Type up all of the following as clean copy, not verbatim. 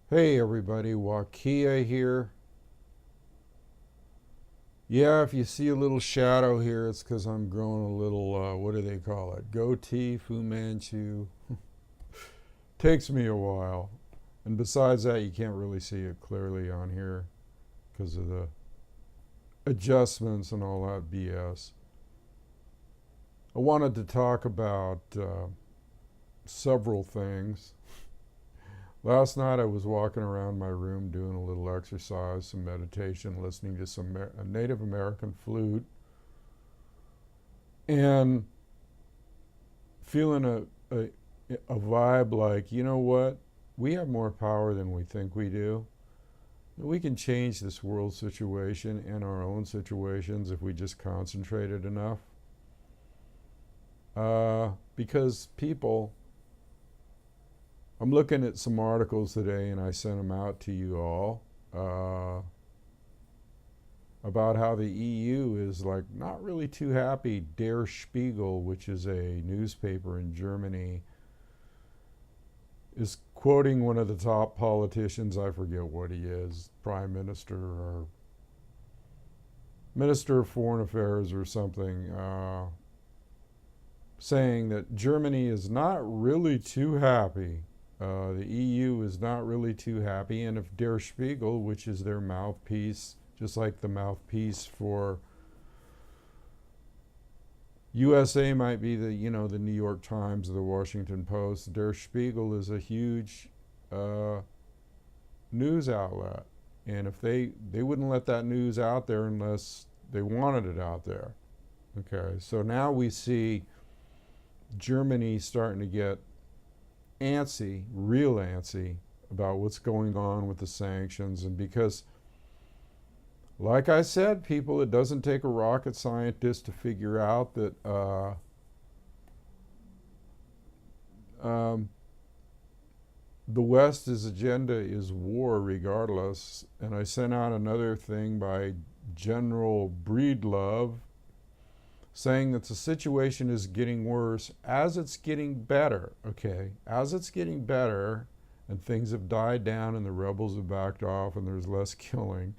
Hey everybody, Wakia here. Yeah, if you see a little shadow here, it's because I'm growing a little, what do they call it? Goatee, Fu Manchu. Takes me a while. And besides that, you can't really see it clearly on here because of the adjustments and all that BS. I wanted to talk about several things. Last night I was walking around my room doing a little exercise, some meditation, listening to a Native American flute, and feeling a vibe like, you know what? We have more power than we think we do. We can change this world situation and our own situations if we just concentrated enough. Because people, I'm looking at some articles today and I sent them out to you all about how the EU is like not really too happy. Der Spiegel, which is a newspaper in Germany, is quoting one of the top politicians. I forget what he is, prime minister or minister of foreign affairs or something, saying that Germany is not really too happy. The EU is not really too happy, and if Der Spiegel, which is their mouthpiece, just like the mouthpiece for USA might be the New York Times or the Washington Post, Der Spiegel is a huge news outlet, and if they wouldn't let that news out there unless they wanted it out there. Okay, so now we see Germany starting to get antsy, real antsy, about what's going on with the sanctions. And because, like I said, people, it doesn't take a rocket scientist to figure out that the West's agenda is war regardless. And I sent out another thing by General Breedlove saying that the situation is getting worse as it's getting better, okay? As it's getting better and things have died down and the rebels have backed off and there's less killing.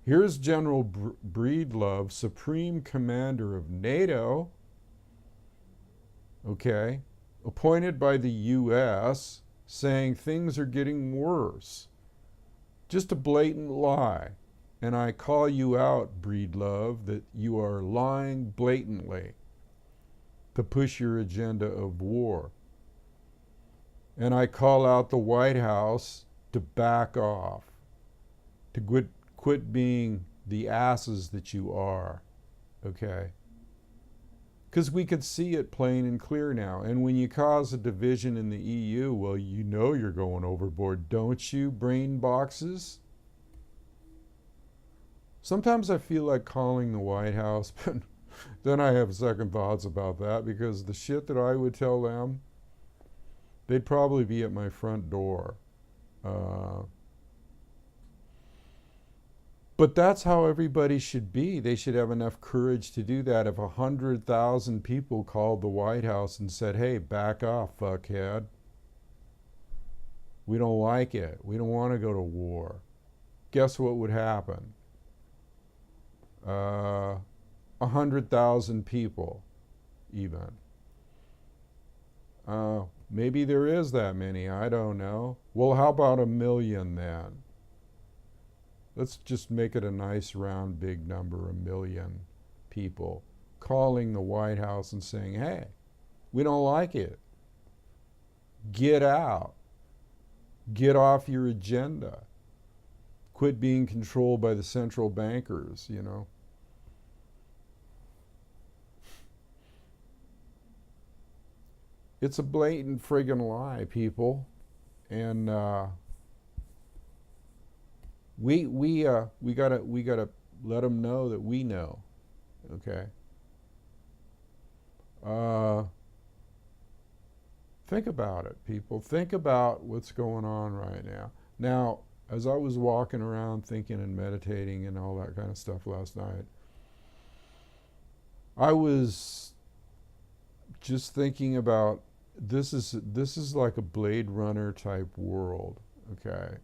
Here's General Breedlove, Supreme Commander of NATO, okay, appointed by the US, saying things are getting worse. Just a blatant lie. And I call you out, Breedlove, that you are lying blatantly to push your agenda of war. And I call out the White House to back off, to quit being the asses that you are, okay? Because we can see it plain and clear now. And when you cause a division in the EU, well, you know you're going overboard, don't you, brain boxes? Sometimes I feel like calling the White House, but then I have second thoughts about that because the shit that I would tell them, they'd probably be at my front door. But that's how everybody should be. They should have enough courage to do that. If 100,000 people called the White House and said, hey, back off, fuckhead. We don't like it. We don't want to go to war. Guess what would happen? 100,000 people, even. Maybe there is that many. I don't know. Well, how about 1,000,000 then? Let's just make it a nice round big number, 1,000,000 people calling the White House and saying, hey, we don't like it. Get out. Get off your agenda. Quit being controlled by the central bankers, you know. It's a blatant friggin' lie, people. And we gotta let them know that we know, okay? Think about it, people. Think about what's going on right now. Now, as I was walking around thinking and meditating and all that kind of stuff last night, I was just thinking about this is like a Blade Runner type world, okay?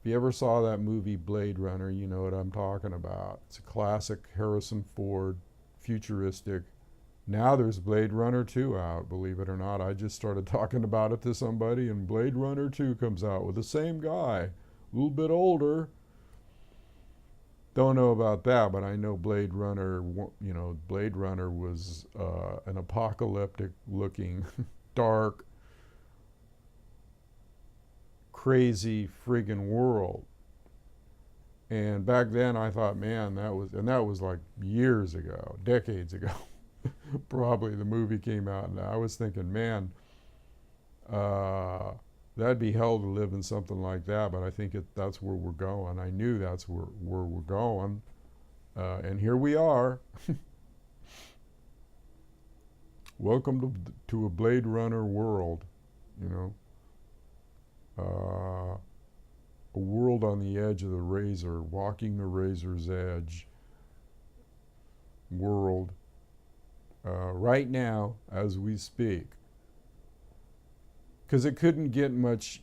If you ever saw that movie Blade Runner, you know what I'm talking about. It's a classic Harrison Ford, futuristic. Now there's Blade Runner 2 out, believe it or not. I just started talking about it to somebody, and Blade Runner 2 comes out with the same guy, a little bit older. Don't know about that, but I know Blade Runner, Blade Runner was an apocalyptic looking, dark, crazy friggin' world. And back then I thought, man, that was like years ago, decades ago. Probably the movie came out, and I was thinking, man, that'd be hell to live in something like that, but I think that's where we're going. I knew that's where we're going, and here we are. Welcome to a Blade Runner world, you know. A world on the edge of the razor, walking the razor's edge world right now as we speak. Because it couldn't get much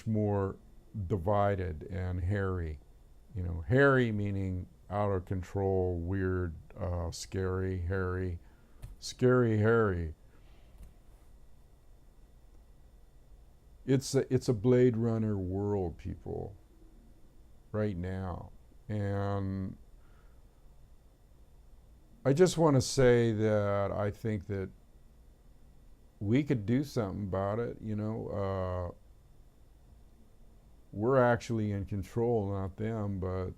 more divided and hairy. You know, hairy meaning out of control, weird, scary, hairy, scary, hairy. It's a Blade Runner world, people, right now. And I just want to say that I think that we could do something about it, you know. We're actually in control, not them, but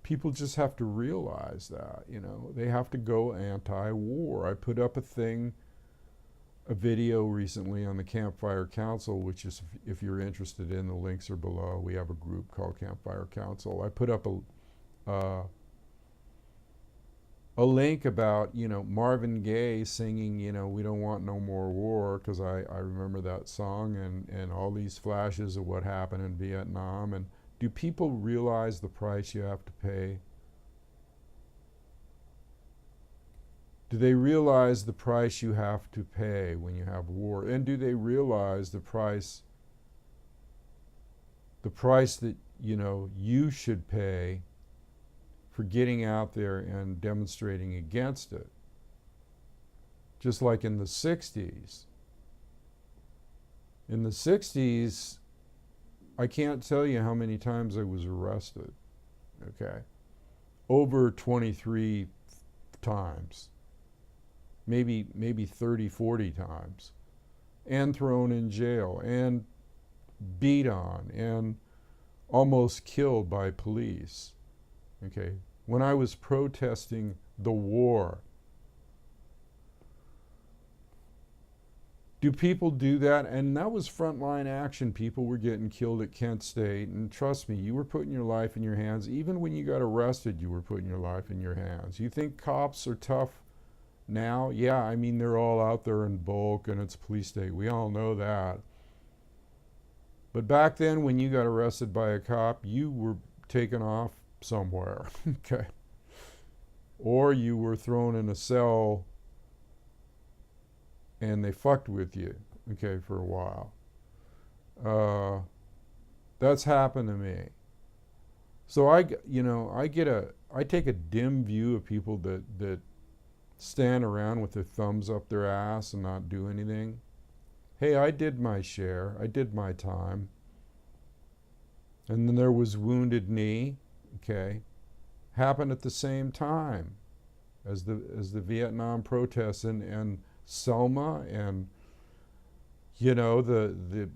people just have to realize that, you know. They have to go anti-war. I put up a video recently on the CAMPFIRE Council, which is, if you're interested in, the links are below. We have a group called CAMPFIRE Council. I put up a link about, you know, Marvin Gaye singing, you know, "We don't want no more war," because I remember that song, and all these flashes of what happened in Vietnam. And do people realize the price you have to pay? Do they realize the price you have to pay when you have war? And do they realize the price that, you know, you should pay for getting out there and demonstrating against it? Just like in the 60s. In the 60s, I can't tell you how many times I was arrested, okay? Over 23 times. Maybe 30, 40 times. And thrown in jail, and beat on, and almost killed by police. Okay, when I was protesting the war. Do people do that? And that was frontline action. People were getting killed at Kent State, and trust me, you were putting your life in your hands. Even when you got arrested, you were putting your life in your hands. You think cops are tough now? Yeah, I mean, they're all out there in bulk, and it's police state. We all know that. But back then, when you got arrested by a cop, you were taken off somewhere, okay? Or you were thrown in a cell and they fucked with you, okay, for a while. That's happened to me. So I take a dim view of people that stand around with their thumbs up their ass and not do anything. Hey, I did my share. I did my time. And then there was Wounded Knee, okay, happened at the same time as the Vietnam protests and Selma, and you know, the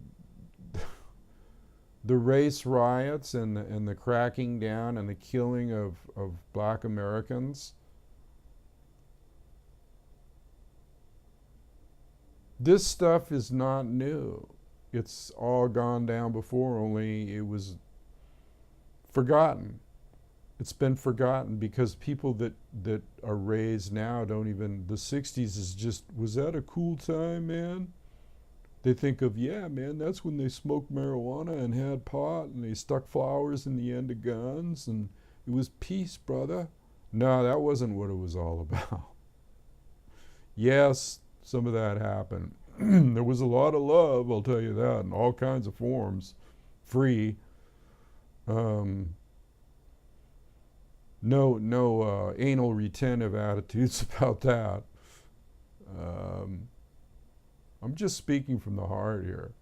race riots and the cracking down and the killing of black Americans. This stuff is not new. It's all gone down before, only it was forgotten. It's been forgotten because people that are raised now don't even, the 60s is just, was that a cool time, man? They think of, yeah, man, that's when they smoked marijuana and had pot and they stuck flowers in the end of guns and it was peace, brother. No, that wasn't what it was all about. Yes, some of that happened. There was a lot of love, I'll tell you that, in all kinds of forms, free. Um, no anal retentive attitudes about that. Um, I'm just speaking from the heart here.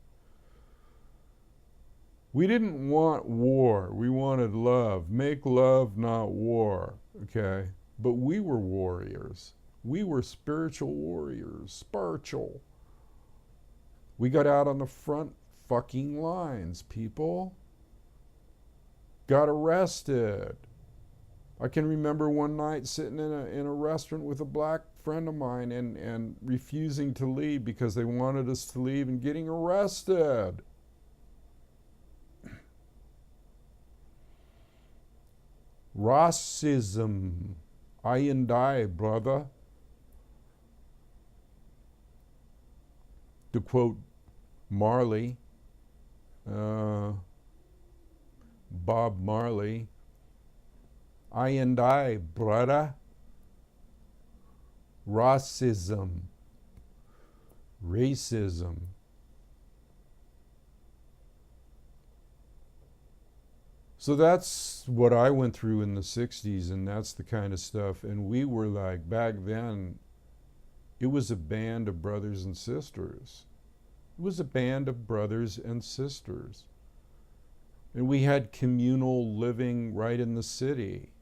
We didn't want war. We wanted love. Make love, not war. Okay? But we were warriors. We were spiritual warriors. Spiritual. We got out on the front fucking lines, people. Got arrested. I can remember one night sitting in a restaurant with a black friend of mine and refusing to leave because they wanted us to leave and getting arrested. Racism. I and I, brother. To quote Marley, Bob Marley, I and I, brother. Racism. Racism. So that's what I went through in the 60s, and that's the kind of stuff. And we were like, back then, it was a band of brothers and sisters. It was a band of brothers and sisters. And we had communal living right in the city.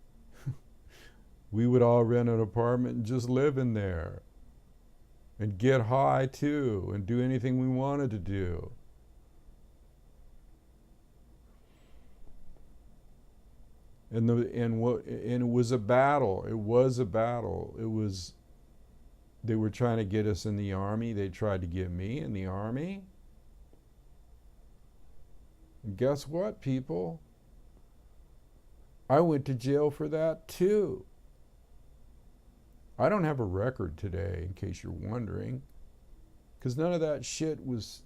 We would all rent an apartment and just live in there. And get high too, and do anything we wanted to do. And it was a battle. It was a battle. They were trying to get us in the army. They tried to get me in the army. And guess what, people? I went to jail for that too. I don't have a record today, in case you're wondering, because none of that shit was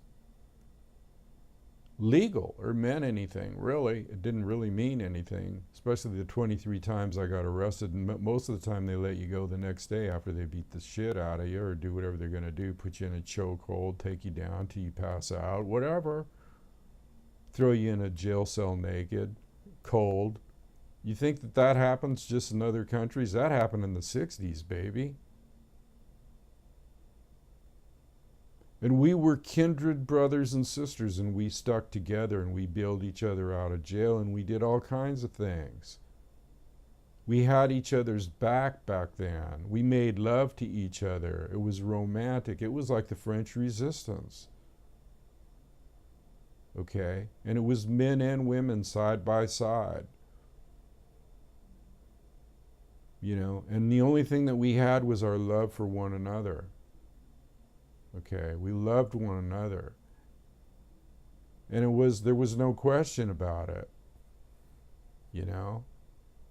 legal or meant anything, really. It didn't really mean anything, especially the 23 times I got arrested. And most of the time they let you go the next day after they beat the shit out of you or do whatever they're going to do, put you in a chokehold, take you down till you pass out, whatever. Throw you in a jail cell naked, cold. You think that that happens just in other countries? That happened in the 60s, baby. And we were kindred brothers and sisters, and we stuck together, and we bailed each other out of jail, and we did all kinds of things. We had each other's back then. We made love to each other. It was romantic. It was like the French Resistance. Okay? And it was men and women side by side. You know, and the only thing that we had was our love for one another. Okay, we loved one another. And there was no question about it. You know?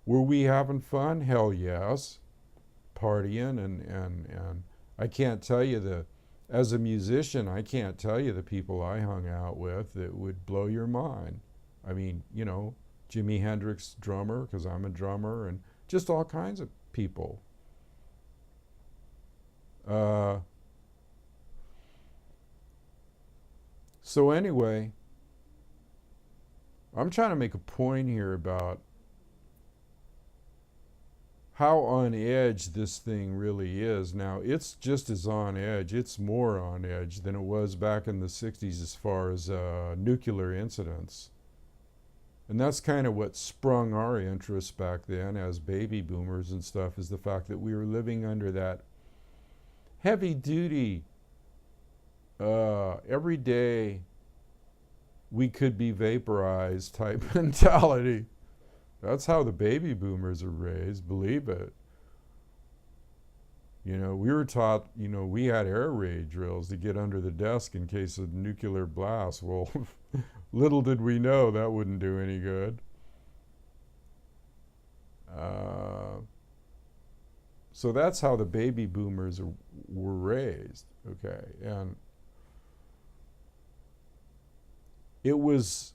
Were we having fun? Hell yes. Partying and I can't tell you as a musician, I can't tell you the people I hung out with that would blow your mind. I mean, you know, Jimi Hendrix, drummer, because I'm a drummer, and just all kinds of people. So anyway, I'm trying to make a point here about how on edge this thing really is. Now, it's just as on edge. It's more on edge than it was back in the 60s as far as nuclear incidents. And that's kind of what sprung our interest back then as baby boomers and stuff, is the fact that we were living under that heavy duty, every day we could be vaporized type mentality. That's how the baby boomers are raised, believe it. You know, we were taught, you know, we had air raid drills to get under the desk in case of nuclear blast. Well, little did we know that wouldn't do any good. So that's how the baby boomers were raised, okay? And it was,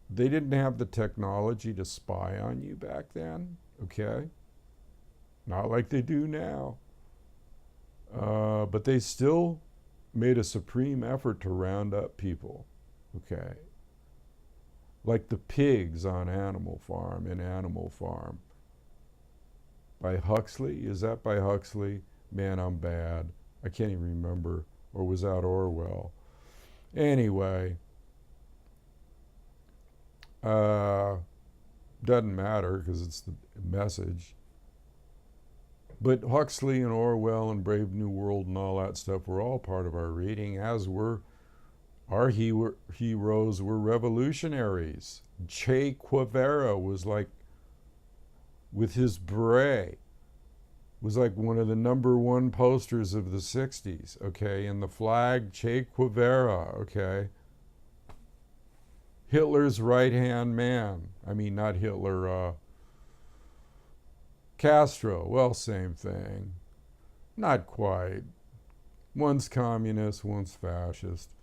they didn't have the technology to spy on you back then, okay? Not like they do now. But they still made a supreme effort to round up people, okay? like the pigs on Animal Farm, in Animal Farm. By Huxley? Is that by Huxley? Man, I'm bad. I can't even remember. Or was that Orwell? Anyway, doesn't matter because it's the message. But Huxley and Orwell and Brave New World and all that stuff were all part of our reading, as were our heroes were revolutionaries. Che Guevara was like, with his beret, was like one of the #1 posters of the 60s, okay? And the flag, Che Guevara, okay? Hitler's right-hand man. I mean, not Hitler, Castro. Well, same thing. Not quite. One's communist, one's fascist.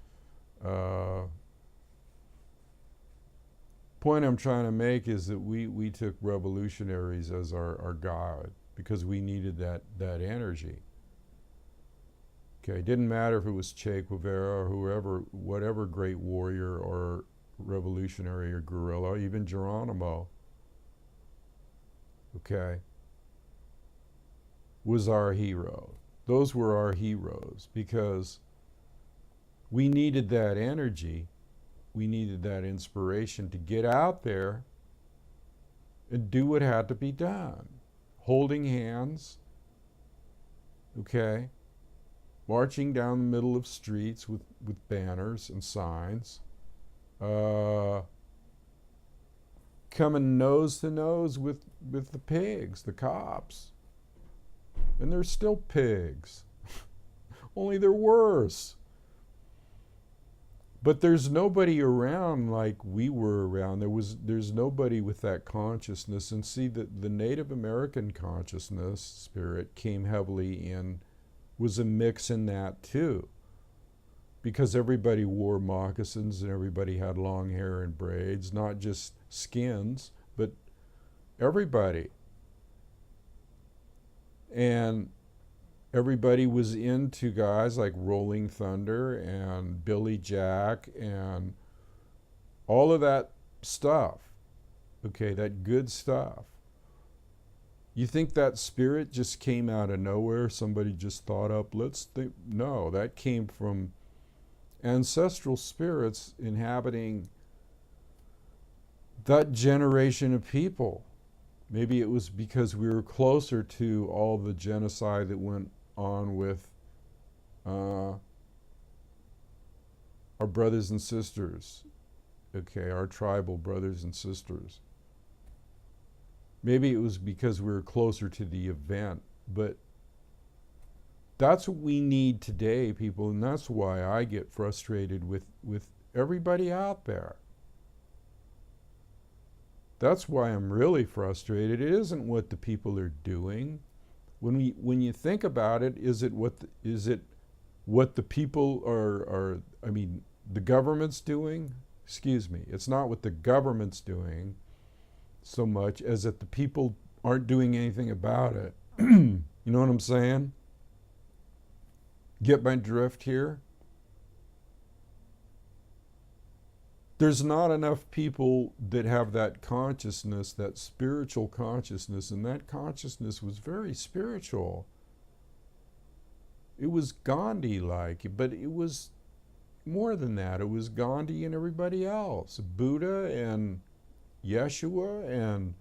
Point I'm trying to make is that we took revolutionaries as our God because we needed that energy. Okay, it didn't matter if it was Che Guevara or whoever, whatever great warrior or revolutionary or guerrilla, even Geronimo, okay, was our hero. Those were our heroes because we needed that energy. We needed that inspiration to get out there and do what had to be done. Holding hands, okay, marching down the middle of streets with banners and signs, coming nose to nose with the pigs, the cops. And they're still pigs, only they're worse. But there's nobody around like we were around. There's nobody with that consciousness. And see, the Native American consciousness spirit came heavily in, was a mix in that too. Because everybody wore moccasins and everybody had long hair and braids, not just skins, but everybody. And everybody was into guys like Rolling Thunder and Billy Jack and all of that stuff. Okay, that good stuff. You think that spirit just came out of nowhere? Somebody just thought up, let's think. No, that came from ancestral spirits inhabiting that generation of people. Maybe it was because we were closer to all the genocide that went on with our brothers and sisters, okay, our tribal brothers and sisters. Maybe it was because we were closer to the event, but that's what we need today, people, and that's why I get frustrated with everybody out there. That's why I'm really frustrated. It isn't what the people are doing. When you think about it, is it what the people are I mean, the government's doing? Excuse me. It's not what the government's doing so much as that the people aren't doing anything about it. You know what I'm saying? Get my drift here? There's not enough people that have that consciousness, that spiritual consciousness, and that consciousness was very spiritual. It was Gandhi-like, but it was more than that. It was Gandhi and everybody else. Buddha and Yeshua and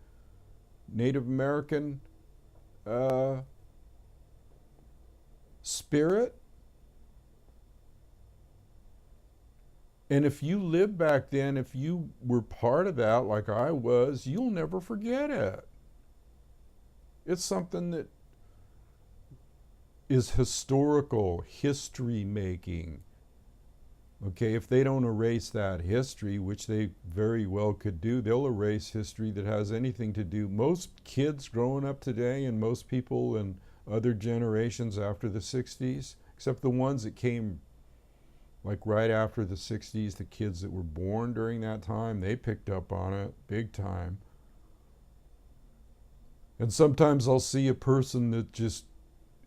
Native American spirit. And if you lived back then, if you were part of that like I was, you'll never forget it. It's something that is historical, history making. Okay, if they don't erase that history, which they very well could do, they'll erase history that has anything to do. Most kids growing up today and most people in other generations after the 60s, except the ones that came like right after the 60s, the kids that were born during that time, they picked up on it big time. And sometimes I'll see a person that just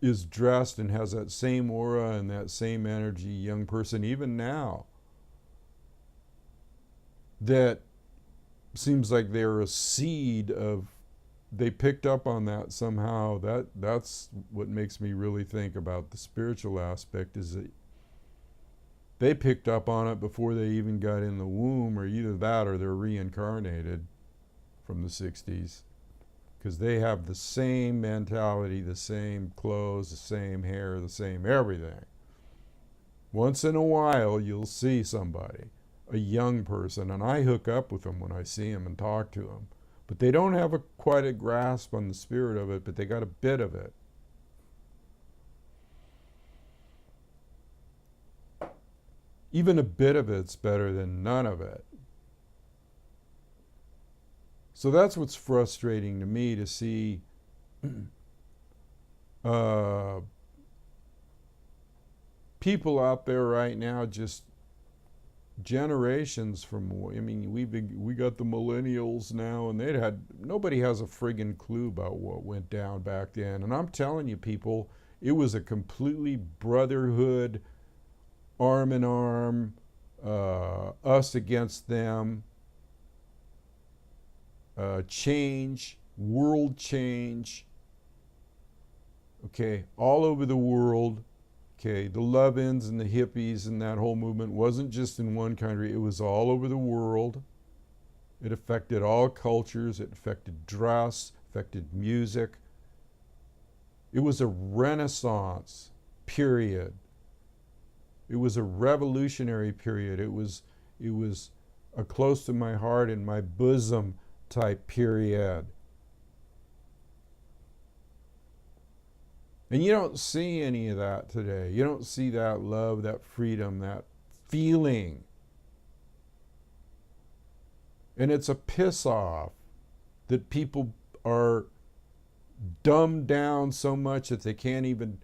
is dressed and has that same aura and that same energy, young person, even now, that seems like they're a seed of, they picked up on that somehow. That's what makes me really think about the spiritual aspect, is that they picked up on it before they even got in the womb, or either that or they're reincarnated from the 60s, because they have the same mentality, the same clothes, the same hair, the same everything. Once in a while you'll see somebody, a young person, and I hook up with them when I see them and talk to them, but they don't have quite a grasp on the spirit of it, but they got a bit of it. Even a bit of it's better than none of it. So that's what's frustrating to me, to see people out there right now, just generations from, I mean, we got the millennials now, and nobody has a friggin' clue about what went down back then. And I'm telling you, people, it was a completely brotherhood, arm in arm, us against them, change, world change, okay, all over the world. Okay, the love-ins and the hippies and that whole movement wasn't just in one country, it was all over the world. It affected all cultures, it affected dress, affected music. It was a renaissance period. It was a revolutionary period. It was a close to my heart and my bosom type period. And you don't see any of that today. You don't see that love, that freedom, that feeling. And it's a piss off that people are dumbed down so much that they can't even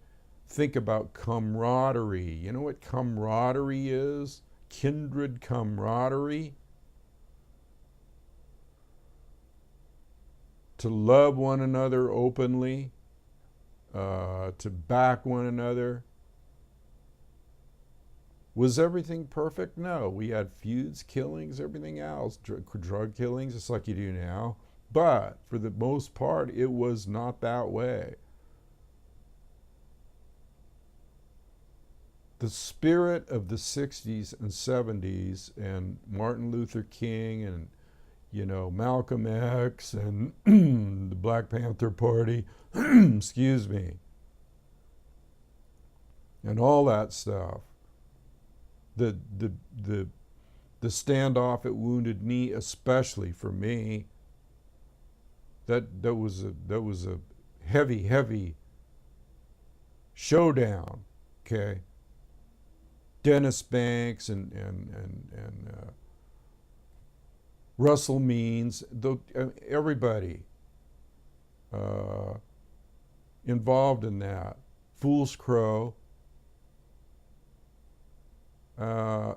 think about camaraderie. You know what camaraderie is? Kindred camaraderie. To love one another openly. To back one another. Was everything perfect? No. We had feuds, killings, everything else, drug killings, just like you do now. But for the most part, it was not that way. The spirit of the 60s and 70s and Martin Luther King and, you know, Malcolm X and the Black Panther Party, excuse me, and all that stuff. The standoff at Wounded Knee, especially for me, that was a heavy showdown. Okay, Dennis Banks and Russell Means, everybody involved in that. Fool's Crow. The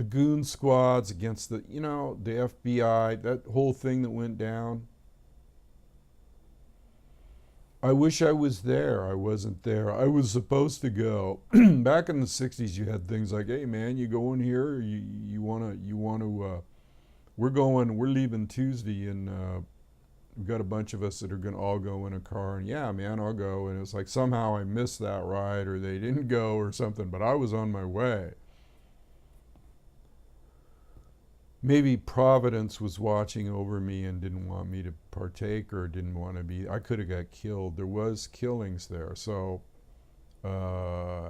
goon squads against the FBI, that whole thing that went down. I wish I was there. I wasn't there. I was supposed to go. Back in the 60s, you had things like, hey man, you going here? You wanna, we're leaving Tuesday, and we've got a bunch of us that are gonna all go in a car, and yeah man, I'll go. And it's like somehow I missed that ride, or they didn't go or something, but I was on my way. Maybe Providence was watching over me and didn't want me to partake, or didn't want to be. I could have got killed. There was killings there. So I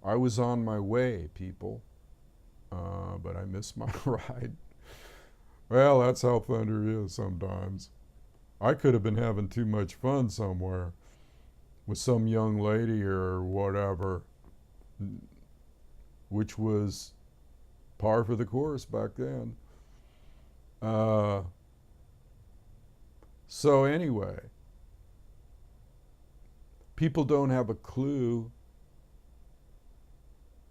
was on my way, people, but I missed my ride. Well, that's how thunder is sometimes. I could have been having too much fun somewhere with some young lady or whatever, which was par for the course back then. So anyway, people don't have a clue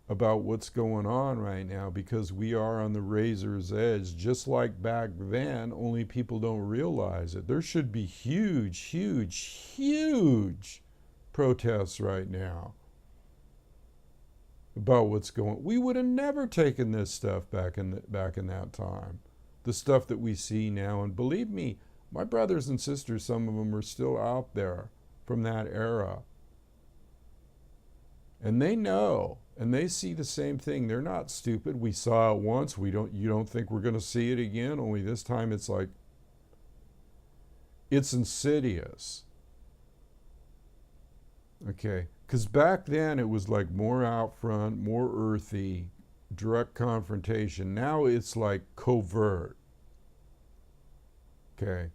about what's going on right now, because we are on the razor's edge, just like back then, only people don't realize it. There should be huge protests right now. about what's going. We would have never taken this stuff back in that time. The stuff that we see now, and believe me, my brothers and sisters, some of them are still out there from that era. And they know, and they see the same thing. They're not stupid. We saw it once. You don't think we're going to see it again? Only this time it's like, it's insidious. Okay, because back then it was like more out front, more earthy, direct confrontation. Now it's like covert. Okay.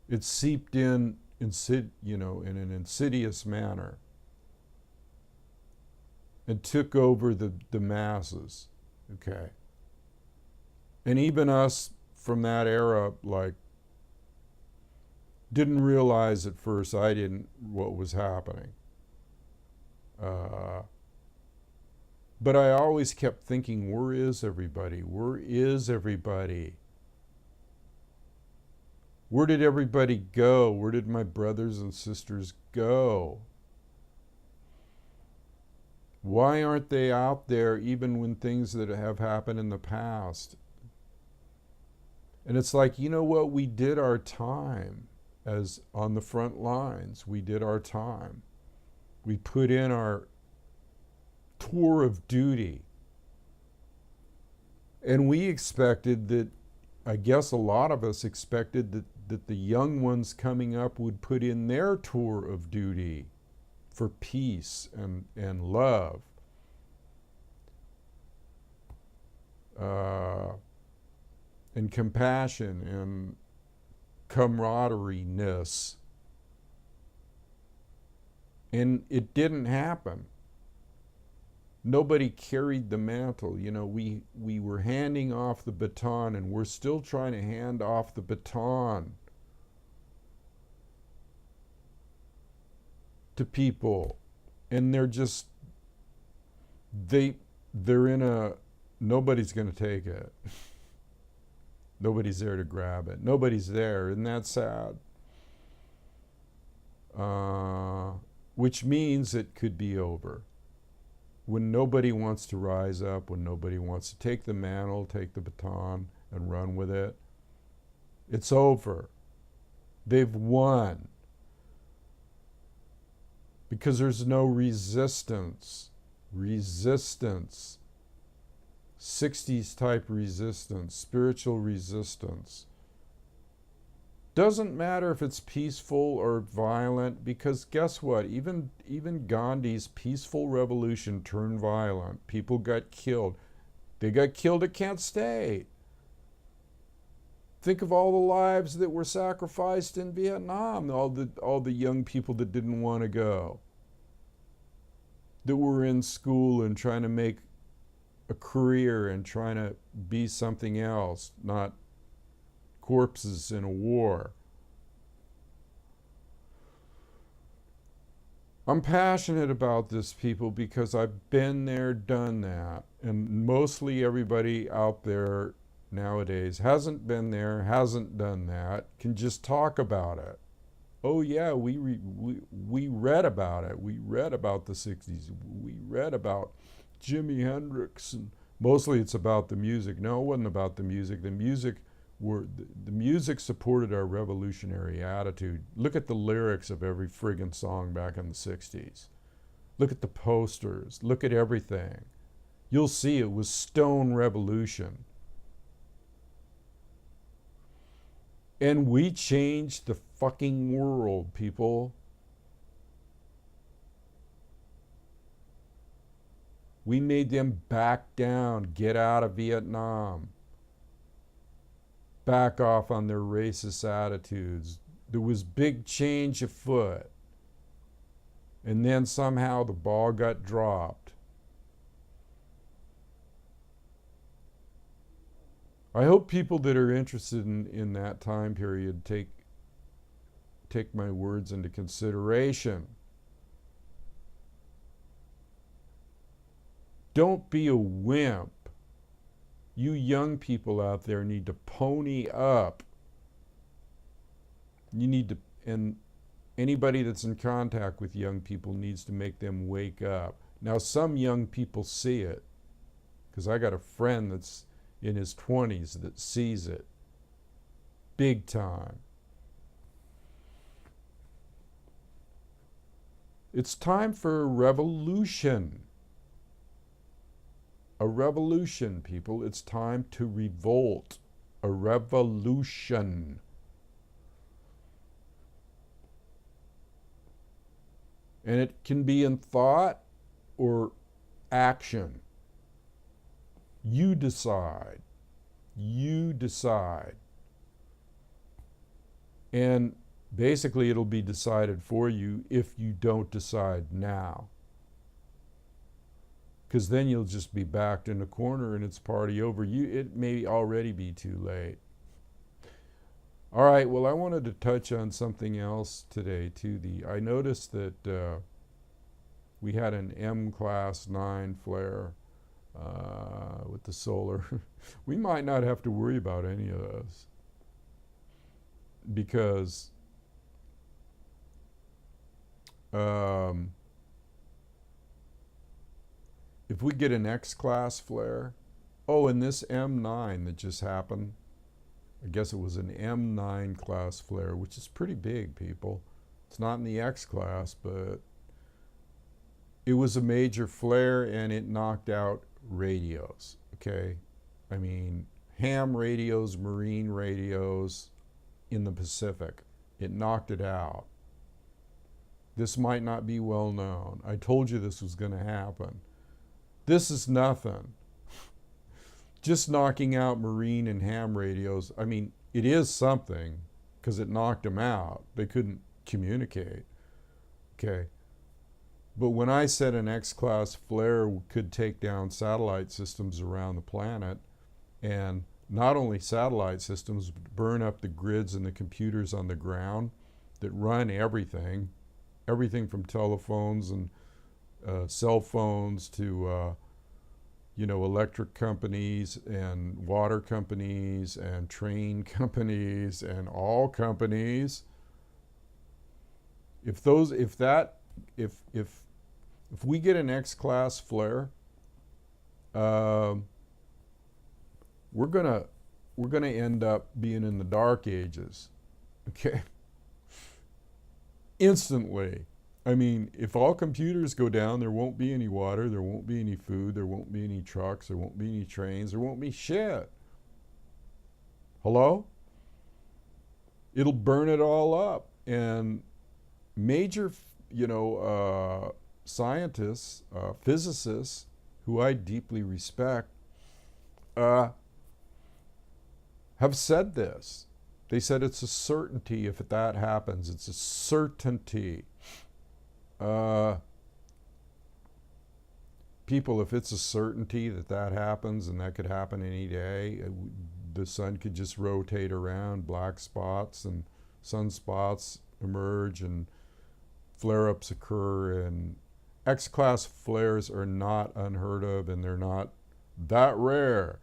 It's seeped in in an insidious manner and took over the masses. Okay. And even us from that era, like, didn't realize at first, I didn't, what was happening. But I always kept thinking, where is everybody? Where is everybody? Where did everybody go? Where did my brothers and sisters go? Why aren't they out there even when things that have happened in the past? And it's like, you know what? We did our time as on the front lines. We did our time. We put in our tour of duty. And we expected that, I guess a lot of us expected that the young ones coming up would put in their tour of duty for peace and love. And compassion and camaraderie-ness. And it didn't happen. Nobody carried the mantle. You know, we were handing off the baton, and we're still trying to hand off the baton to people. And they're just, they're in a, nobody's going to take it. Nobody's there to grab it. Nobody's there. Isn't that sad? Which means it could be over. When nobody wants to rise up, when nobody wants to take the mantle, take the baton, and run with it, it's over. They've won. Because there's no resistance. Resistance. 60s type resistance, spiritual resistance. Doesn't matter if it's peaceful or violent, because guess what? Even Gandhi's peaceful revolution turned violent. People got killed. They got killed at Kent State. Think of all the lives that were sacrificed in Vietnam, all the young people that didn't want to go, that were in school and trying to make a career and trying to be something else, not corpses in a war. I'm passionate about this, people, because I've been there, done that. And mostly everybody out there nowadays hasn't been there, hasn't done that, can just talk about it. Oh yeah, we read about it. We read about the 60s. We read about Jimi Hendrix, and mostly it's about the music. No, it wasn't about the music. The music supported our revolutionary attitude. Look at the lyrics of every friggin' song back in the 60s. Look at the posters. Look at everything. You'll see it was Stone Revolution. And we changed the fucking world, people. We made them back down, get out of Vietnam, back off on their racist attitudes. There was big change afoot. And then somehow the ball got dropped. I hope people that are interested in that time period take my words into consideration. Don't be a wimp. You young people out there need to pony up. You need to, and anybody that's in contact with young people needs to make them wake up. Now, some young people see it, because I got a friend that's in his 20s that sees it big time. It's time for a revolution. A revolution, people. It's time to revolt. A revolution. And it can be in thought or action. You decide. You decide. And basically it'll be decided for you if you don't decide now. Because then you'll just be backed in a corner and it's party over. It may already be too late. All right, well, I wanted to touch on something else today too. I noticed that we had an M class 9 flare with the solar. We might not have to worry about any of those, because if we get an X class flare, and this M9 that just happened, I guess it was an M9 class flare, which is pretty big, people. It's not in the X class, but it was a major flare and it knocked out radios, okay? I mean, ham radios, marine radios in the Pacific. It knocked it out. This might not be well known. I told you this was going to happen. This is nothing. Just knocking out marine and ham radios, I mean, it is something, because it knocked them out. They couldn't communicate, okay? But when I said an X-class flare could take down satellite systems around the planet, and not only satellite systems, but burn up the grids and the computers on the ground that run everything from telephones and cell phones to electric companies and water companies and train companies and all companies. If we get an X-class flare, we're gonna end up being in the dark ages, okay? Instantly. I mean, if all computers go down, there won't be any water, there won't be any food, there won't be any trucks, there won't be any trains, there won't be shit. Hello? It'll burn it all up. And major, scientists, physicists, who I deeply respect, have said this. They said it's a certainty if that happens. It's a certainty. People, if it's a certainty that happens, and that could happen any day, the sun could just rotate around, black spots and sunspots emerge, and flare-ups occur, and X-class flares are not unheard of, and they're not that rare.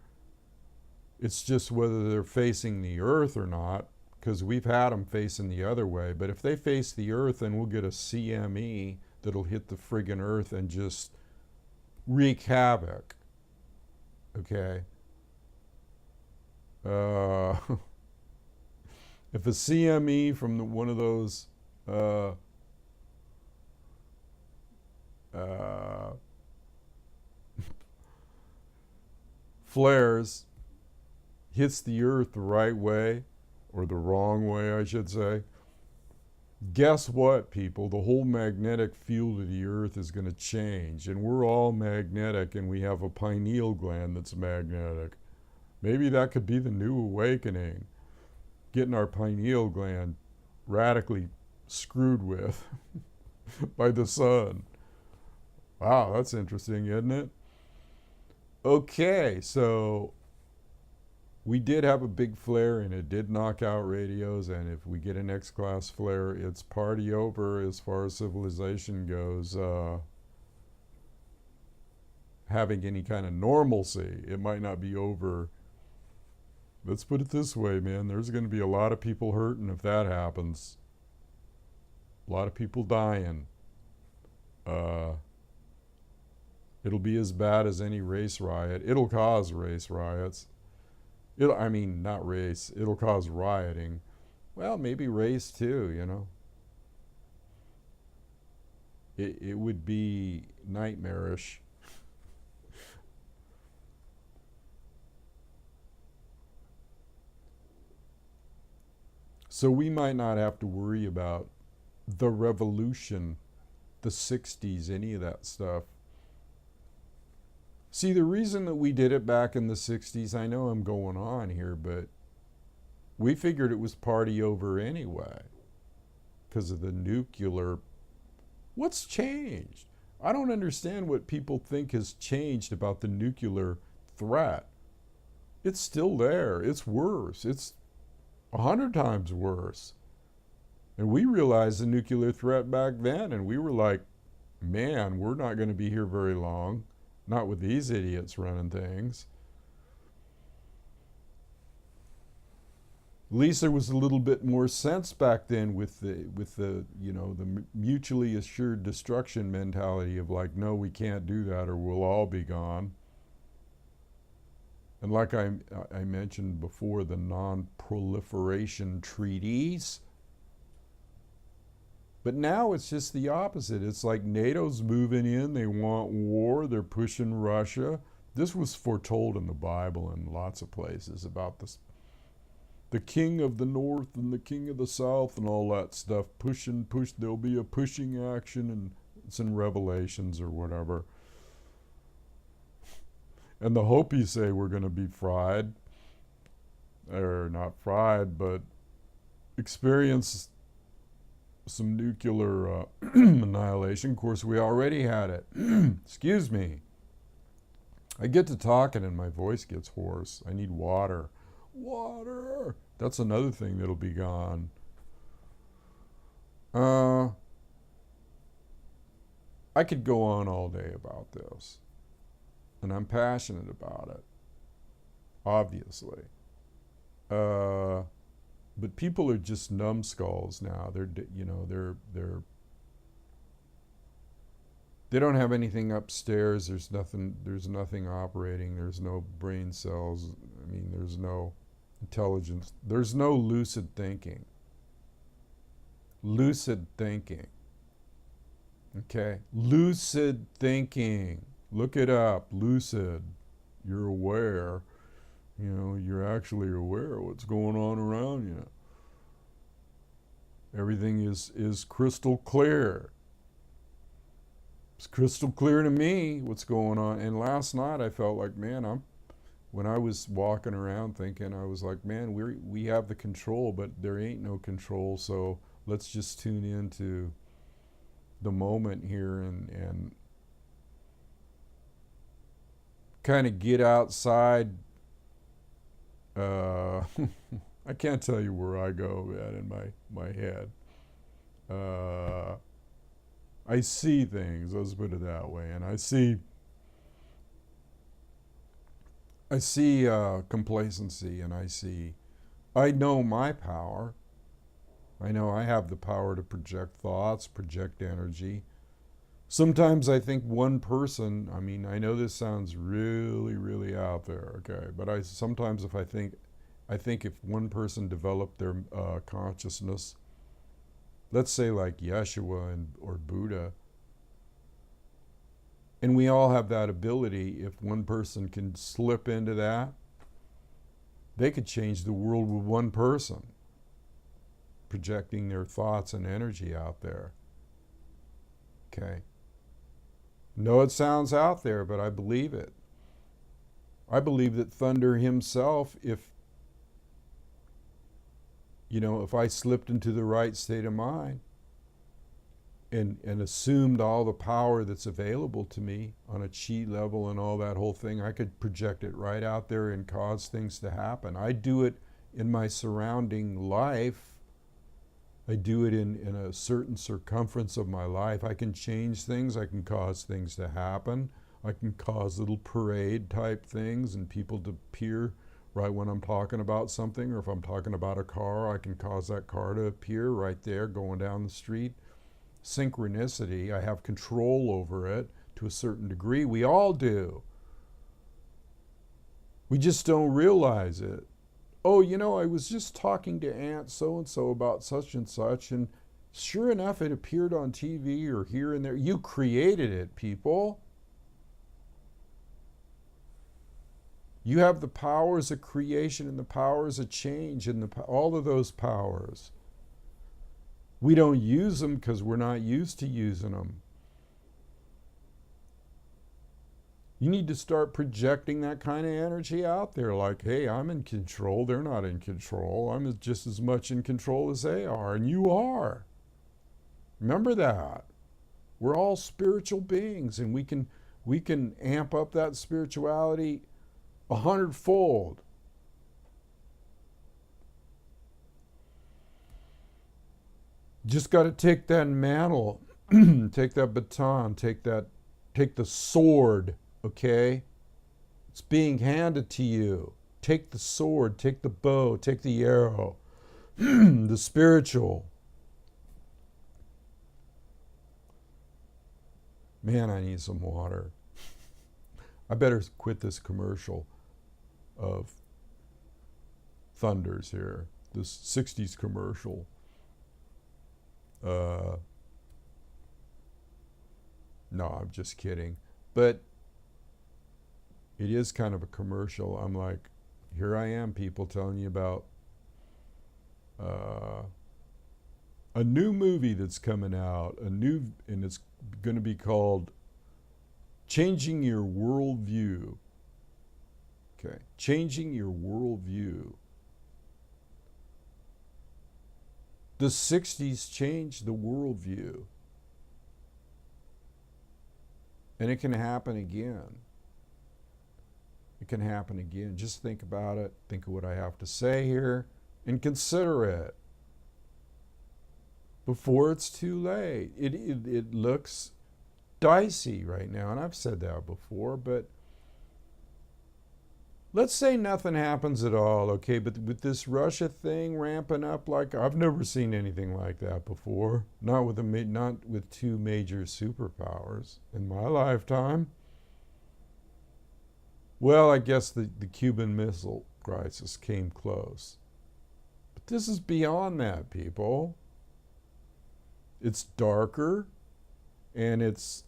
It's just whether they're facing the Earth or not, because we've had them facing the other way. But if they face the Earth, then we'll get a CME that'll hit the friggin' Earth and just wreak havoc. Okay? If a CME from one of those flares hits the Earth the right way, or the wrong way, I should say, guess what, people? The whole magnetic field of the Earth is going to change. And we're all magnetic, and we have a pineal gland that's magnetic. Maybe that could be the new awakening, getting our pineal gland radically screwed with by the sun. Wow, that's interesting, isn't it? Okay, so we did have a big flare, and it did knock out radios, and if we get an X-class flare, it's party over as far as civilization goes. Having any kind of normalcy, it might not be over. Let's put it this way, man. There's going to be a lot of people hurting if that happens. A lot of people dying. It'll be as bad as any race riot. It'll cause race riots. I mean, not race. It'll cause rioting. Well, maybe race too, you know. It would be nightmarish. So we might not have to worry about the revolution, the 60s, any of that stuff. See, the reason that we did it back in the 60s, I know I'm going on here, but we figured it was party over anyway because of the nuclear. What's changed? I don't understand what people think has changed about the nuclear threat. It's still there. It's worse. It's 100 times worse. And we realized the nuclear threat back then, and we were like, man, we're not going to be here very long. Not with these idiots running things. At least there was a little bit more sense back then with the the mutually assured destruction mentality of like, no, we can't do that or we'll all be gone. And like I mentioned before, the non-proliferation treaties. But now it's just the opposite. It's like NATO's moving in. They want war. They're pushing Russia. This was foretold in the Bible in lots of places about this, the king of the north and the king of the south and all that stuff. Push. There'll be a pushing action, and it's in Revelations or whatever. And the Hopi say we're going to be fried, or not fried, but experience some nuclear annihilation. Of course, we already had it. Excuse me. I get to talking and my voice gets hoarse. I need water. Water! That's another thing that'll be gone. I could go on all day about this. And I'm passionate about it. Obviously. But people are just numbskulls now. They don't have anything upstairs. There's nothing operating. There's no brain cells. I mean, there's no intelligence. There's no lucid thinking. Lucid thinking. Okay? Lucid thinking. Look it up. Lucid. You're aware. You're actually aware of what's going on around you. Everything is crystal clear. It's crystal clear to me what's going on. And last night I felt like, man, when I was walking around thinking, I was like, man, we have the control, but there ain't no control. So let's just tune into the moment here and kind of get outside. I can't tell you where I go, man, in my head. I see things, let's put it that way, and I see complacency, and I know my power. I know I have the power to project thoughts, project energy. Sometimes I think one person, I mean, I know this sounds really, really out there, okay, but sometimes if I think if one person developed their consciousness, let's say like Yeshua or Buddha, and we all have that ability, if one person can slip into that, they could change the world with one person, projecting their thoughts and energy out there, okay? No, it sounds out there, but I believe it. I believe that Thunder himself, if I slipped into the right state of mind and assumed all the power that's available to me on a chi level and all that whole thing, I could project it right out there and cause things to happen. I do it in my surrounding life. I do it in a certain circumference of my life. I can change things. I can cause things to happen. I can cause little parade type things and people to appear right when I'm talking about something, or if I'm talking about a car, I can cause that car to appear right there going down the street. Synchronicity, I have control over it to a certain degree. We all do. We just don't realize it. Oh, I was just talking to Aunt so-and-so about such and such, and sure enough, it appeared on TV or here and there. You created it, people. You have the powers of creation and the powers of change and all of those powers. We don't use them because we're not used to using them. You need to start projecting that kind of energy out there, like, hey, I'm in control. They're not in control. I'm just as much in control as they are, and you are. Remember that. We're all spiritual beings, and we can amp up that spirituality 100-fold. Just got to take that mantle, take that baton, take the sword, okay? It's being handed to you. Take the sword, take the bow, take the arrow, the spiritual. Man, I need some water. I better quit this commercial of Thunders here, this 60s commercial. No, I'm just kidding. But it is kind of a commercial. I'm like, here I am, people, telling you about a new movie that's coming out, and it's going to be called Changing Your Worldview. Okay, Changing Your Worldview. The 60s changed the worldview. And it can happen again. It can happen again. Just think about it. Think of what I have to say here and consider it before it's too late. It looks dicey right now, and I've said that before, but let's say nothing happens at all, okay? But with this Russia thing ramping up, like I've never seen anything like that before. Not with two major superpowers in my lifetime. Well, I guess the Cuban Missile Crisis came close. But this is beyond that, people. It's darker, and it's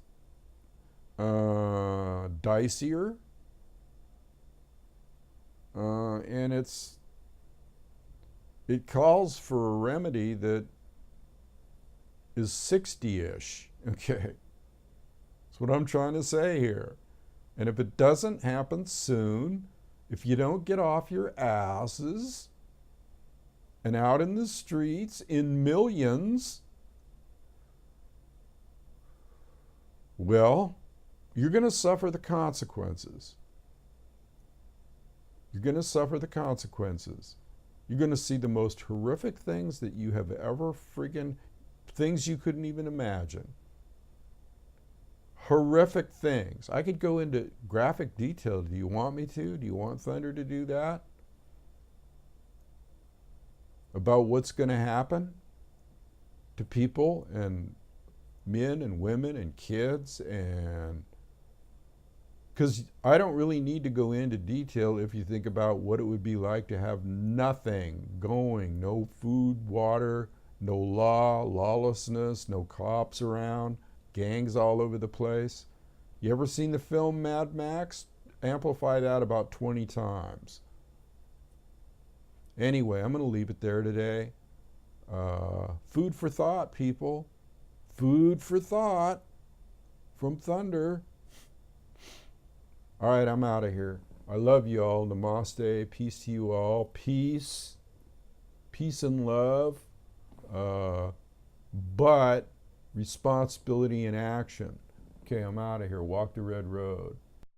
dicier. And it calls for a remedy that is 60-ish, okay? That's what I'm trying to say here. And if it doesn't happen soon, if you don't get off your asses and out in the streets in millions, well, you're going to suffer the consequences. You're going to suffer the consequences. You're going to see the most horrific things that you have ever things you couldn't even imagine. Horrific things. I could go into graphic detail. Do you want me to? Do you want Thunder to do that? About what's going to happen to people and men and women and kids, and because I don't really need to go into detail if you think about what it would be like to have nothing going, no food, water, no law, lawlessness, no cops around, gangs all over the place. You ever seen the film Mad Max? Amplify that about 20 times. Anyway, I'm going to leave it there today. Food for thought, people. Food for thought from Thunder. All right, I'm out of here. I love you all. Namaste. Peace to you all. Peace. Peace and love. But responsibility and action. Okay, I'm out of here. Walk the red road.